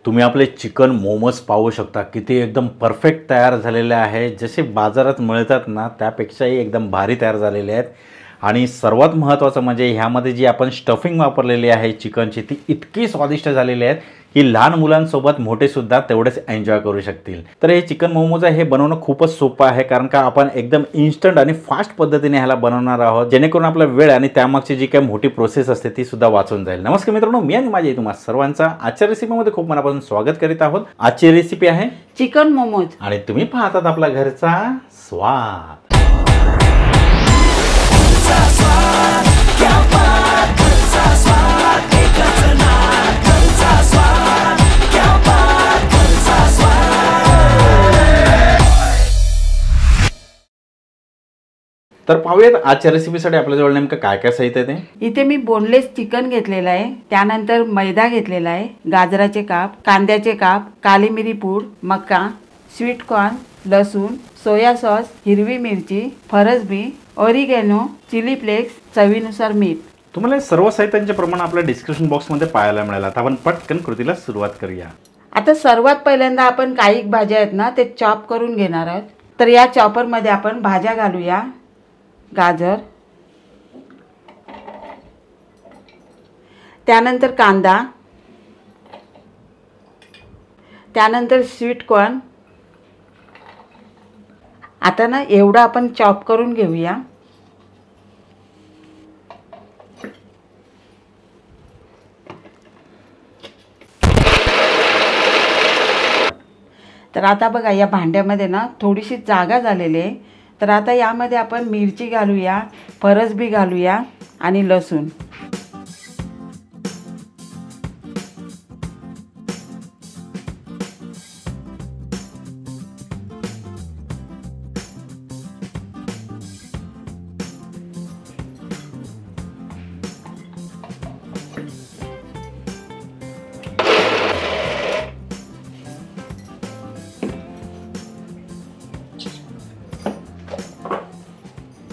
तुम्ही आपले चिकन मोमोज पाहू शकता किती एकदम परफेक्ट तयार झालेले आहे। जसे बाजारात मिळतात ना त्यापेक्षाही एकदम भारी तयार झालेले आहेत। आणि सर्वात महत्त्वाचं म्हणजे ह्यामध्ये जी आपण स्टफिंग वापरलेली आहे चिकनची ती इतकी स्वादिष्ट झालेली आहे की लहान मुलांसोबत मोठे सुद्धा तेवढेच एन्जॉय करू शकतील। तर हे चिकन मोमोज हे बनवणं खूपच सोपं आहे, कारण का आपण एकदम इन्स्टंट आणि फास्ट पद्धतीने ह्याला बनवणार आहोत, जेणेकरून आपला वेळ आणि त्यामागची जी काही मोठी प्रोसेस असते ती सुद्धा वाचून जाईल। नमस्कार मित्रांनो, मी आणि माझे तुम्हा सर्वांचा आजच्या रेसिपीमध्ये खूप मनापासून स्वागत करीत आहोत। आजची रेसिपी आहे चिकन मोमोज आणि तुम्ही पाहतात आपला घरचा स्वाद। तर पाहूयात आजच्या रेसिपीसाठी आपल्याजवळ नेमकं काय काय साहित्य आहे ते। इथे मी बोनलेस चिकन घेतलेलं आहे, त्यानंतर मैदा घेतलेला आहे, गाजराचे काप, कांद्याचे काप, काली मिरी पूड, मका, स्वीट कॉर्न, लसूण, सोया सॉस, हिरवी मिरची, फरसबी, ऑरिगॅनो, चिली फ्लेक्स, चवीनुसार मीठ। तुम्हाला सर्व साहित्यांचे प्रमाण आपल्या डिस्क्रिप्शन बॉक्समध्ये पाहायला मिळेल। आता आपण पटकन कृतीला सुरुवात करूया। आता सर्वात पहिल्यांदा आपण काही भाज्या आहेत ना ते चॉप करून घेणार आहोत। तर या चॉपरमध्ये आपण भाज्या घालूया। गाजर, त्यानंतर कांदा, त्यानंतर स्वीट कॉर्न। आता ना एवढं आपण चॉप करून घेऊया। तर आता बघा या भांड्यामध्ये ना थोडीशी जागा झालेली आहे। तर आता यामध्ये आपण मिरची घालूया, फरसबी घालूया आणि लसूण।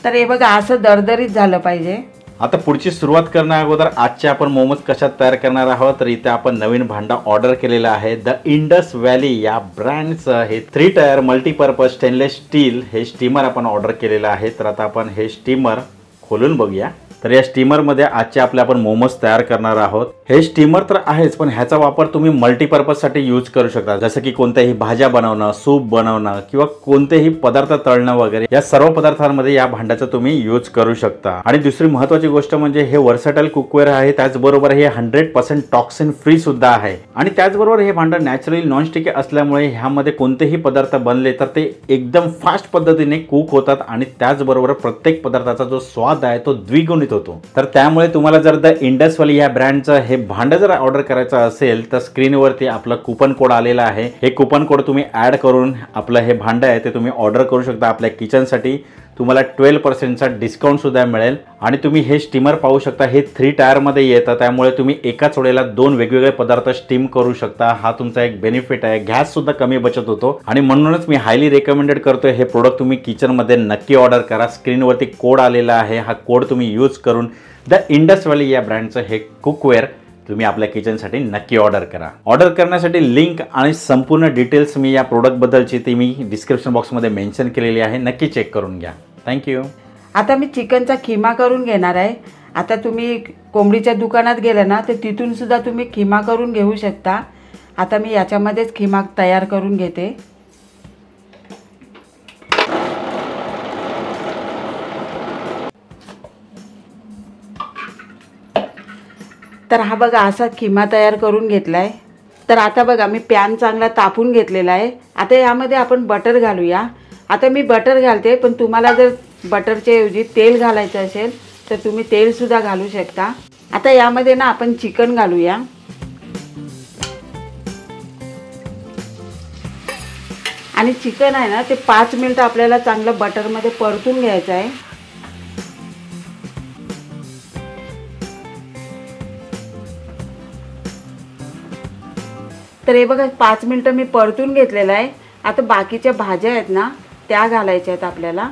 तर हे बघा असं दरदरीत झालं पाहिजे। आता पुढची सुरुवात करण्या अगोदर आजचे आपण मोमोज कशात तयार करणार आहोत, तर इथे आपण नवीन भांडा ऑर्डर केलेला आहे। द इंडस व्हॅली या ब्रँडचं हे 3 टायर मल्टीपर्पज स्टेनलेस स्टील हे स्टीमर आपण ऑर्डर केलेलं आहे। तर आता आपण हे स्टीमर खोलून बघूया। तर या स्टीमरमध्ये आजचे आपले आपण मोमोज तयार करणार आहोत। हे स्टीमर तर आहेच, पण ह्याचा वापर तुम्ही मल्टीपर्पजसाठी यूज करू शकता, जसं की कोणत्याही भाज्या बनवणं, सूप बनवणं किंवा कोणतेही पदार्थ तळणं वगैरे या सर्व पदार्थांमध्ये या भांड्याचा तुम्ही यूज करू शकता। आणि दुसरी महत्त्वाची गोष्ट म्हणजे हे वर्सटाईल कुकवेअर आहे, त्याचबरोबर हे 100% टॉक्सिन फ्री सुद्धा आहे। आणि त्याचबरोबर हे भांडं नॅचरली नॉनस्टिकी असल्यामुळे ह्यामध्ये कोणतेही पदार्थ बनले तर ते एकदम फास्ट पद्धतीने कुक होतात आणि त्याचबरोबर प्रत्येक पदार्थाचा जो स्वाद आहे तो द्विगुणित होतो। तर त्यामुळे तुम्हाला जर द इंडस व्हॅली या ब्रँडचं हे भांडं जर ऑर्डर करायचं असेल तर स्क्रीनवरती आपलं कुपन कोड आलेला आहे। हे कुपन कोड तुम्ही ऍड करून आपलं हे भांडं आहे ते तुम्ही ऑर्डर करू शकता आपल्या किचनसाठी। तुम्हाला 12% डिस्काउंट सुद्धा मिळेल। आणि तुम्ही हे स्टीमर पाहू शकता, हे 3 टायरमध्ये येतं, त्यामुळे तुम्ही एकाच वेळेला 2 वेगवेगळे पदार्थ स्टीम करू शकता। हा तुमचा एक बेनिफिट आहे। गॅस सुद्धा कमी बचत होतो आणि म्हणूनच मी हायली रेकमेंडेड करतोय हे प्रोडक्ट तुम्ही किचनमध्ये नक्की ऑर्डर करा। स्क्रीनवरती कोड आलेला आहे, हा कोड तुम्ही यूज करून द इंडस व्हॅली या ब्रँडचं हे कुकवेअर तुम्ही आपल्या किचनसाठी नक्की ऑर्डर करा। ऑर्डर करण्यासाठी लिंक आणि संपूर्ण डिटेल्स मी या प्रोडक्टबद्दलची ती मी डिस्क्रिप्शन बॉक्समध्ये मेन्शन केलेली आहे, नक्की चेक करून घ्या। थँक्यू। आता मी चिकनचा खिमा करून घेणार आहे। आता तुम्ही कोंबडीच्या दुकानात गेले ना तर तिथून सुद्धा तुम्ही खिमा करून घेऊ शकता। आता मी याच्यामध्येच खिमा तयार करून घेते। तर हा बघा असा खिमा तयार करून घेतलाय। तर आता बघा मी पॅन चांगला तापून घेतलेला आहे। आता यामध्ये आपण बटर घालूया। आता मी बटर घालते, पण तुम्हाला जर बटरच्या ऐवजी तेल घालायचं असेल तर तुम्ही तेल सुद्धा घालू शकता। आता यामध्ये ना आपण चिकन घालूया आणि चिकन आहे ना ते 5 मिनिट आपल्याला चांगलं बटरमध्ये परतून घ्यायचं आहे। तर हे बघा 5 मिनिटं मी परतून घेतलेलं आहे। आता बाकीच्या भाज्या आहेत ना त्या घालायच्या आहेत आपल्याला।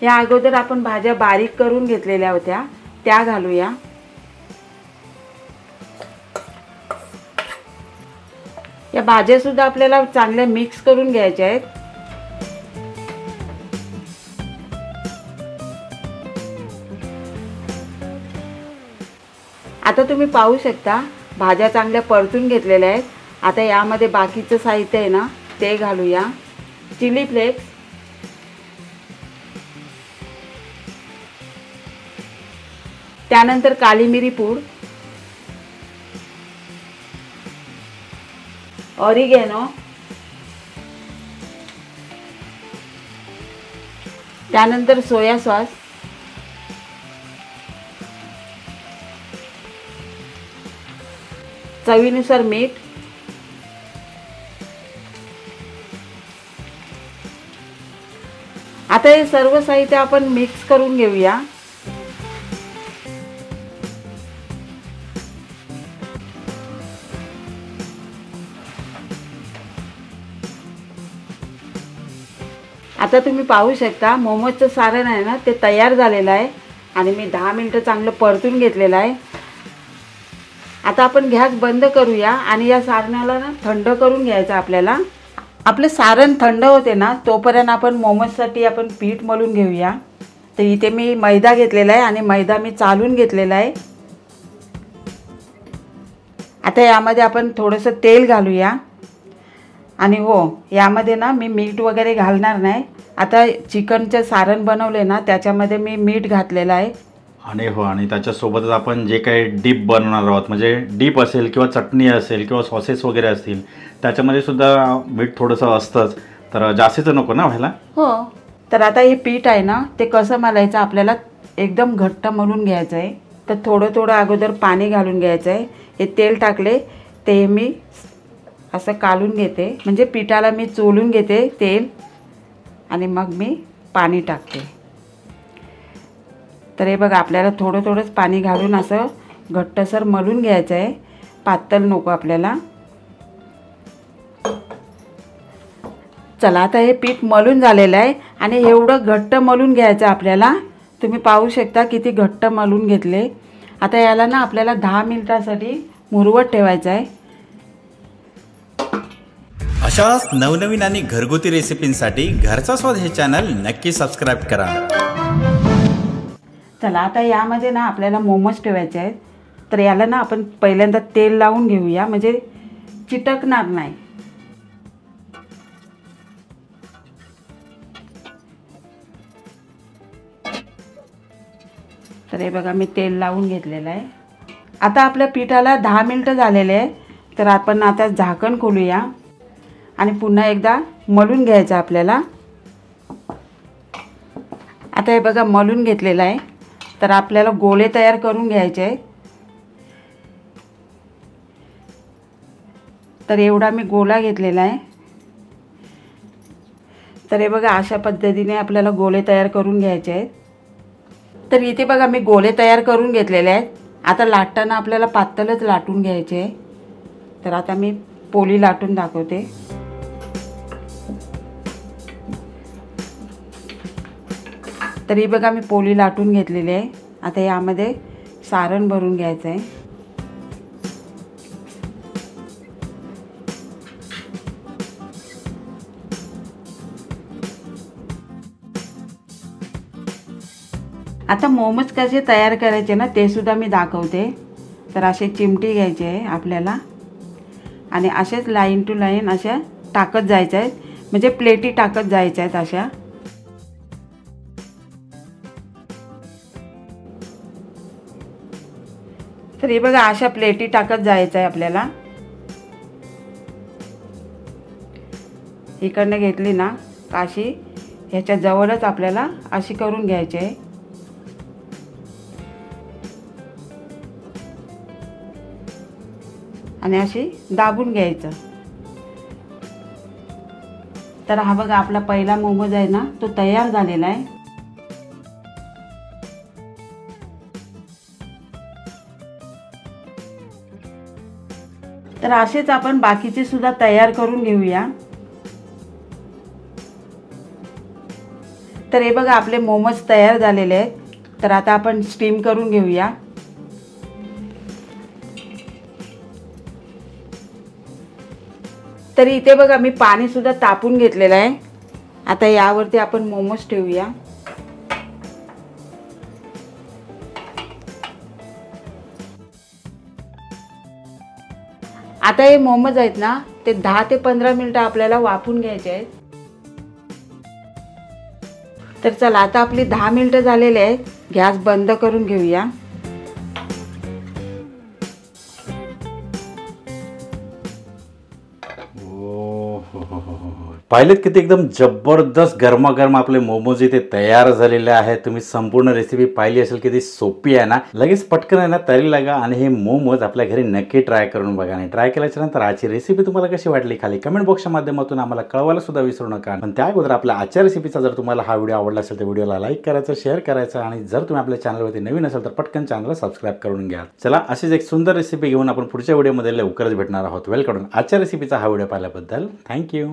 या अगोदर आपण भाज्या बारीक करून घेतलेल्या होत्या त्या घालूया। या भाज्यासुद्धा आपल्याला चांगल्या मिक्स करून घ्यायच्या आहेत. आता तुम्ही पाहू शकता भाज्या चांगल्या परतून घेतलेल्या आहेत. आता यामध्ये बाकीचं साहित्य आहे ना ते घालूया. चिली फ्लेक्स, त्यानंतर काली मिरी पूड, ऑरिगॅनो, त्यानंतर सोया सॉस, चवीनुसार मीठ, आता हे सर्व साहित्य आपण मिक्स करून घेऊया. आता तुम्ही पाहू शकता मोमोजचं सारण आहे ना ते तयार झालेलं आहे आणि मी 10 मिनिटं चांगलं परतून घेतलेलं आहे. आता आपण गॅस बंद करूया आणि या सारणाला ना थंड करून घ्यायचं आपल्याला. आपलं सारण थंड होते ना तोपर्यंत आपण मोमोजसाठी आपण पीठ मळून घेऊया. तर इथे मी मैदा घेतलेला आहे आणि मैदा मी चालून घेतलेला आहे. आता यामध्ये आपण थोडंसं तेल घालूया आणि हो यामध्ये ना मी मीठ वगैरे घालणार नाही. आता चिकनचं सारण बनवले ना त्याच्यामध्ये मी मीठ घातलेलं आहे. आणि हो, आणि त्याच्यासोबतच आपण जे काही डीप बनवणार आहोत म्हणजे डीप असेल किंवा चटणी असेल किंवा सॉसेस वगैरे असतील त्याच्यामध्ये सुद्धा मीठ थोडंसं असतंच, तर जास्तीचं नको ना व्हायला. हो, तर आता हे पीठ आहे ना ते कसं मलायचं आपल्याला एकदम घट्ट मळून घ्यायचं आहे. तर थोडं थोडं अगोदर पाणी घालून घ्यायचं आहे. हे तेल टाकले ते मी असं काढून घेते, म्हणजे पिठाला मी चोलून घेते तेल आणि मग मी पाणी टाकते. तर हे बघा आपल्याला थोडं थोडंच पाणी घालून असं घट्टसर मळून घ्यायचं आहे, पातळ नको आपल्याला. चला आता हे पीठ मळून झालेलं आहे आणि एवढं घट्ट मळून घ्यायचं आपल्याला. तुम्ही पाहू शकता किती घट्ट मळून घेतले. आता याला ना आपल्याला 10 मिनिटासाठी मुरवत ठेवायचं आहे. अशाच नवनवीन आणि घरगुती रेसिपींसाठी घरचा स्वाद हे चॅनल नक्की सबस्क्राईब करा. चला आता यामध्ये ना आपल्याला मोमोज ठेवायचे आहेत. तर याला ना आपण पहिल्यांदा तेल लावून घेऊया, म्हणजे चिटकणार नाही. तर हे बघा मी तेल लावून घेतलेलं आहे. आता आपल्या पिठाला 10 मिनिटं झालेले आहे. तर आपण आता झाकण खोलूया आणि पुन्हा एकदा मळून घ्यायचं आपल्याला. आता हे बघा मळून घेतलेलं आहे. तर आपल्याला गोळे तयार करून घ्यायचे आहेत. तर एवढा मी गोळा घेतलेला आहे. तर हे बघा अशा पद्धतीने आपल्याला गोळे तयार करून घ्यायचे आहेत. तर इथे बघा मी गोळे तयार करून घेतलेले आहेत. आता लाटताना आपल्याला पातळच लाटून घ्यायचे आहे. तर आता मी पोळी लाटून दाखवते. तरी बघा मी पोळी लाटून घेतलेली आहे. आता यामध्ये सारण भरून घ्यायचं आहे. आता मोमोज कसे तयार करायचे ना ते सुद्धा मी दाखवते. तर असे चिमटी घ्यायचे आहे आपल्याला आणि असेच लाईन टू लाईन अशा टाकत जायच्या आहेत, म्हणजे प्लेटी टाकत जायच्या आहेत अशा. तर हे बघा अशा प्लेटी टाकत जायचं आहे आपल्याला. इकडनं घेतली ना काशी ह्याच्या जवळच आपल्याला अशी करून घ्यायची आहे. आणि अशी दाबून घ्यायचं. तर हा बघा आपला पहिला मोमोज आहे ना तो तयार झालेला आहे. तर असेच आपण बाकीचे सुद्धा तयार करून घेऊया. तर हे बघा आपले मोमोज तयार झालेले आहेत. तर आता आपण स्टीम करून घेऊया. तर इथे बघा मी पाणी सुद्धा तापून घेतलेलं आहे. आता यावरती आपण मोमोज ठेवूया. आता हे मोमोज आहेत ना ते 10 ते 15 मिनिटं आपल्याला वाफून घ्यायचे आहेत. तर चला आता आपली 10 मिनिटं झालेले आहेत. गॅस बंद करून घेऊया. पाहिलेत किती एकदम जबरदस्त गरमागरम आपले मोमोज इथे तयार झालेले आहेत. तुम्ही संपूर्ण रेसिपी पाहिली असेल किती सोपी आहे ना. लगेच पटकन आहे ना तरी लागा आणि हे मोमोज आपल्या घरी नक्की ट्राय करून बघा. आणि ट्राय केल्याच्या नंतर आजची रेसिपी तुम्हाला कशी वाटली खाली कमेंट बॉक्सच्या माध्यमातून आम्हाला कळवायला सुद्धा विसरू नका. पण त्या अगोदर आपल्या आजच्या रेसिपीचा जर तुम्हाला हा व्हिडिओ आवडला असेल तर व्हिडिओला लाईक करायचं, शेअर करायचं आणि जर तुम्ही आपल्या चॅनलवरती नवीन असेल तर पटकन चॅनलला सबस्क्राईब करून घ्या. चला अशीच एक सुंदर रेसिपी घेऊन आपण पुढच्या व्हिडिओमध्ये लवकरच भेटणार आहोत. वेलकम. आजच्या रेसिपीचा हा व्हिडिओ पाहिल्याबद्दल थँक्यू.